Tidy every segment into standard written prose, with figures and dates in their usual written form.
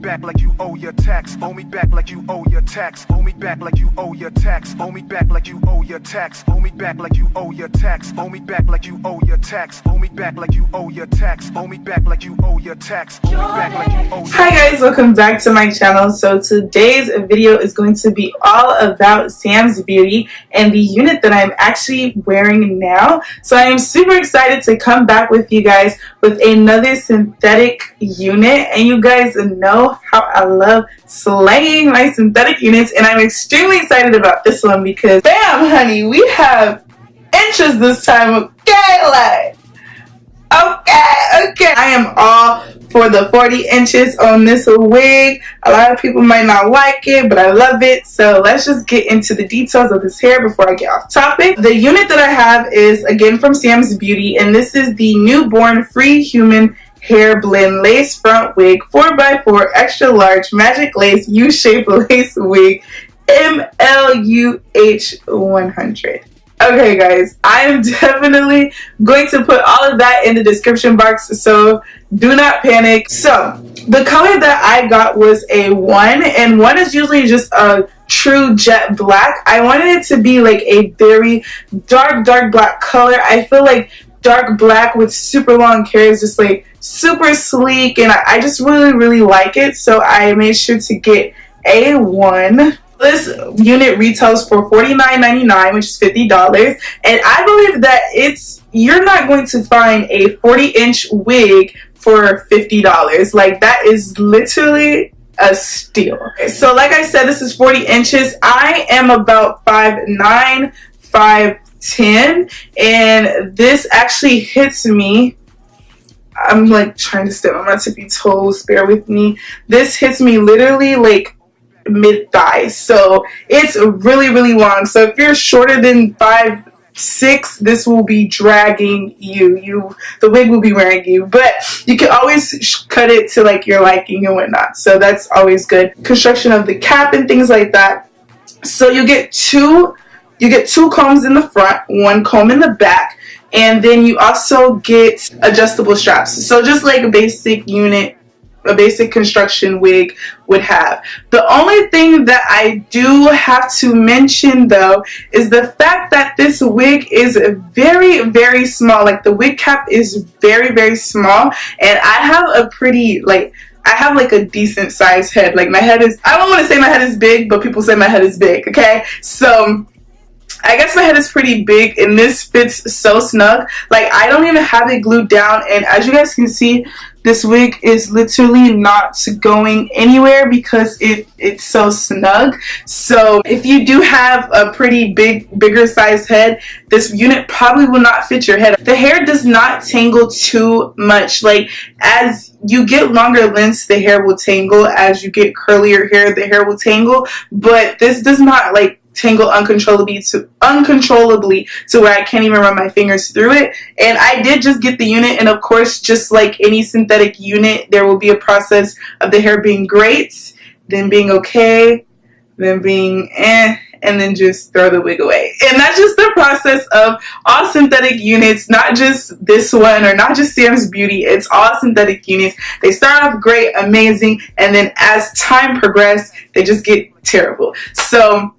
back like you owe your tax. Owe me back like you owe your tax. Owe me back like you owe your tax. Owe me back like you owe your tax. Owe me back like you owe your tax. Owe me back like you owe your tax. Owe me back like you owe your tax. Owe me back like you owe your tax. Owe me back like you owe your tax. Hi guys, welcome back to my channel. So today's video is going to be all about Sam's Beauty and the unit that I'm actually wearing now. So I am super excited to come back with you guys with another synthetic unit, and you guys know how I love slaying my synthetic units, and I'm extremely excited about this one because bam honey, we have inches this time. Okay, okay, I am all for the 40 inches on this wig. A lot of people might not like it, but I love it. So let's just get into the details of this hair before I get off topic. The unit that I have is again from Sam's Beauty, and this is the Newborn Free Human Hair Blend Lace Front Wig 4x4 Extra Large Magic Lace U-Shape Lace Wig MLUH 100. Okay guys, I am definitely going to put all of that in the description box, so do not panic. So the color that I got was a 1, and 1 is usually just a true jet black. I wanted it to be like a very dark black color. I feel like dark black with super long hair is just like super sleek, and I just really like it, so I made sure to get a 1. This unit retails for $49.99, which is $50, and I believe that you're not going to find a 40-inch wig for $50. Like, that is literally a steal. Okay, so like I said, this is 40 inches. I am about 5'9", 5'10", and this actually hits me. I'm like trying to step on my tippy toes, bear with me. This hits me literally like mid-thigh, so it's really long. So if you're shorter than 5'6", this will be dragging you. The wig will be wearing you, but you can always cut it to like your liking and whatnot, so that's always good. Construction of the cap and things like that. So you get two combs in the front, 1 comb in the back, and then you also get adjustable straps. So just like a basic unit, a basic construction wig would have. The only thing that I do have to mention though is the fact that this wig is very small. Like, the wig cap is very small, and I have a pretty, like, I have like a decent sized head. Like, my head is, I don't want to say my head is big, but people say my head is big, okay? So I guess my head is pretty big, and this fits so snug. Like, I don't even have it glued down, and as you guys can see, this wig is literally not going anywhere because it's so snug. So if you do have a pretty bigger size head, this unit probably will not fit your head. The hair does not tangle too much. Like, as you get longer lengths, the hair will tangle. As you get curlier hair, the hair will tangle. But this does not like tangle uncontrollably to where I can't even run my fingers through it. And I did just get the unit, and of course, just like any synthetic unit, there will be a process of the hair being great, then being okay, then being and then just throw the wig away. And that's just the process of all synthetic units, not just this one or not just Sam's Beauty. It's all synthetic units. They start off great, amazing, and then as time progresses, they just get terrible. So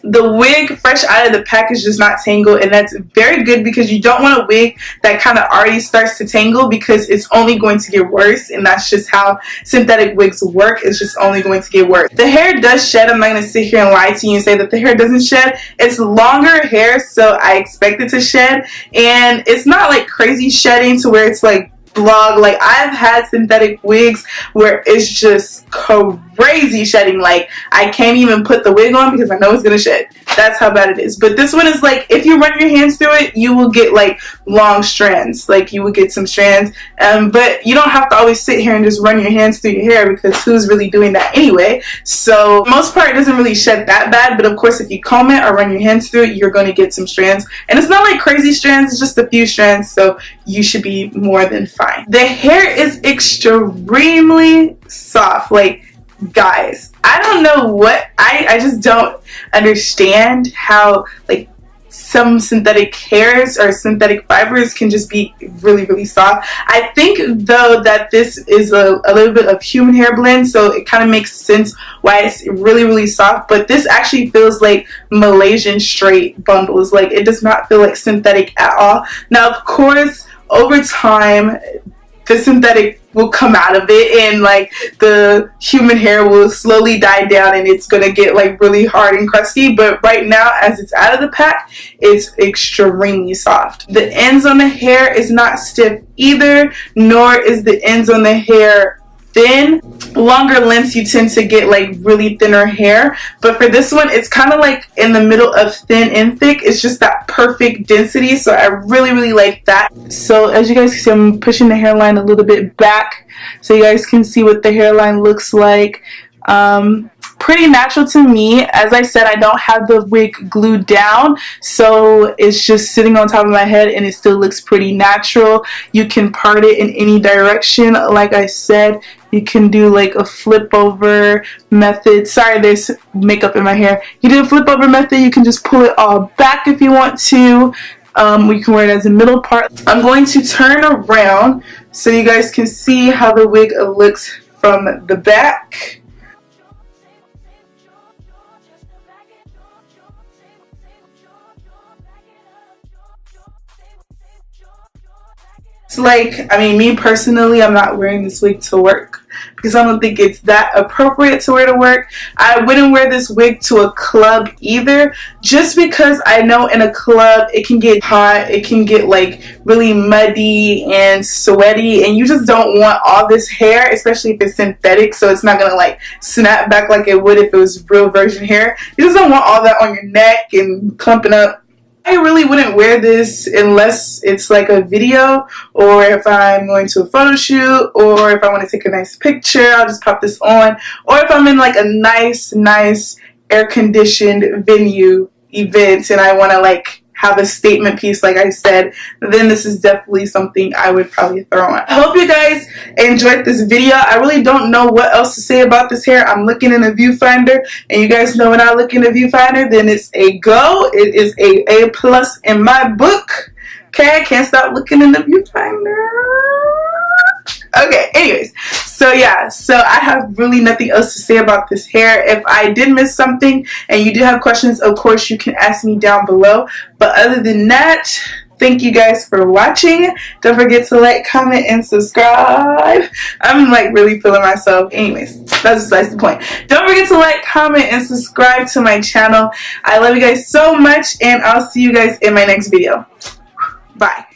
the wig fresh out of the package does not tangle, and that's very good because you don't want a wig that kind of already starts to tangle, because it's only going to get worse, and that's just how synthetic wigs work. It's just only going to get worse. The hair does shed. I'm not going to sit here and lie to you and say that the hair doesn't shed. It's longer hair, so I expect it to shed, and it's not like crazy shedding to where it's like blog. Like, I've had synthetic wigs where it's just crazy shedding. Like, I can't even put the wig on because I know it's gonna shed. That's how bad it is. But this one is like, if you run your hands through it, you will get like long strands. Like, you will get some strands, but you don't have to always sit here and just run your hands through your hair, because who's really doing that anyway? So most part, it doesn't really shed that bad, but of course, if you comb it or run your hands through it, you're going to get some strands, and it's not like crazy strands, it's just a few strands, so you should be more than fine. The hair is extremely soft. Like, guys, I don't know what, I just don't understand how like some synthetic hairs or synthetic fibers can just be really, really soft. I think though that this is a little bit of human hair blend, so it kind of makes sense why it's really, really soft. But this actually feels like Malaysian straight bundles. Like, it does not feel like synthetic at all. Now, of course, over time, the synthetic will come out of it, and like the human hair will slowly die down, and it's gonna get like really hard and crusty. But right now, as it's out of the pack, it's extremely soft. The ends on the hair is not stiff either, nor is the ends on the hair thin. Longer lengths, you tend to get like really thinner hair, but for this one, it's kind of like in the middle of thin and thick. It's just that perfect density, so I really, really like that. So as you guys can see, I'm pushing the hairline a little bit back so you guys can see what the hairline looks like. Pretty natural to me. As I said, I don't have the wig glued down, so it's just sitting on top of my head and it still looks pretty natural. You can part it in any direction. Like I said, you can do like a flip over method. Sorry, there's makeup in my hair. You do a flip over method, you can just pull it all back if you want to. You can wear it as a middle part. I'm going to turn around so you guys can see how the wig looks from the back. Like, I mean, me personally, I'm not wearing this wig to work because I don't think it's that appropriate to wear to work. I wouldn't wear this wig to a club either, just because I know in a club it can get hot, it can get like really muddy and sweaty, and you just don't want all this hair, especially if it's synthetic, so it's not gonna like snap back like it would if it was real virgin hair. You just don't want all that on your neck and clumping up. I really wouldn't wear this unless it's like a video, or if I'm going to a photo shoot, or if I want to take a nice picture, I'll just pop this on, or if I'm in like a nice air-conditioned venue event and I want to like have a statement piece, like I said, then this is definitely something I would probably throw on. I hope you guys enjoyed this video. I really don't know what else to say about this hair. I'm looking in a viewfinder, and you guys know when I look in a viewfinder, then it's a go. It is a plus in my book. Okay, I can't stop looking in the viewfinder. Okay, anyways, so yeah, so I have really nothing else to say about this hair. If I did miss something and you do have questions, of course you can ask me down below. But other than that, thank you guys for watching. Don't forget to like, comment, and subscribe. I'm like really feeling myself. Anyways, that's besides the point. Don't forget to like, comment, and subscribe to my channel. I love you guys so much, and I'll see you guys in my next video. Bye.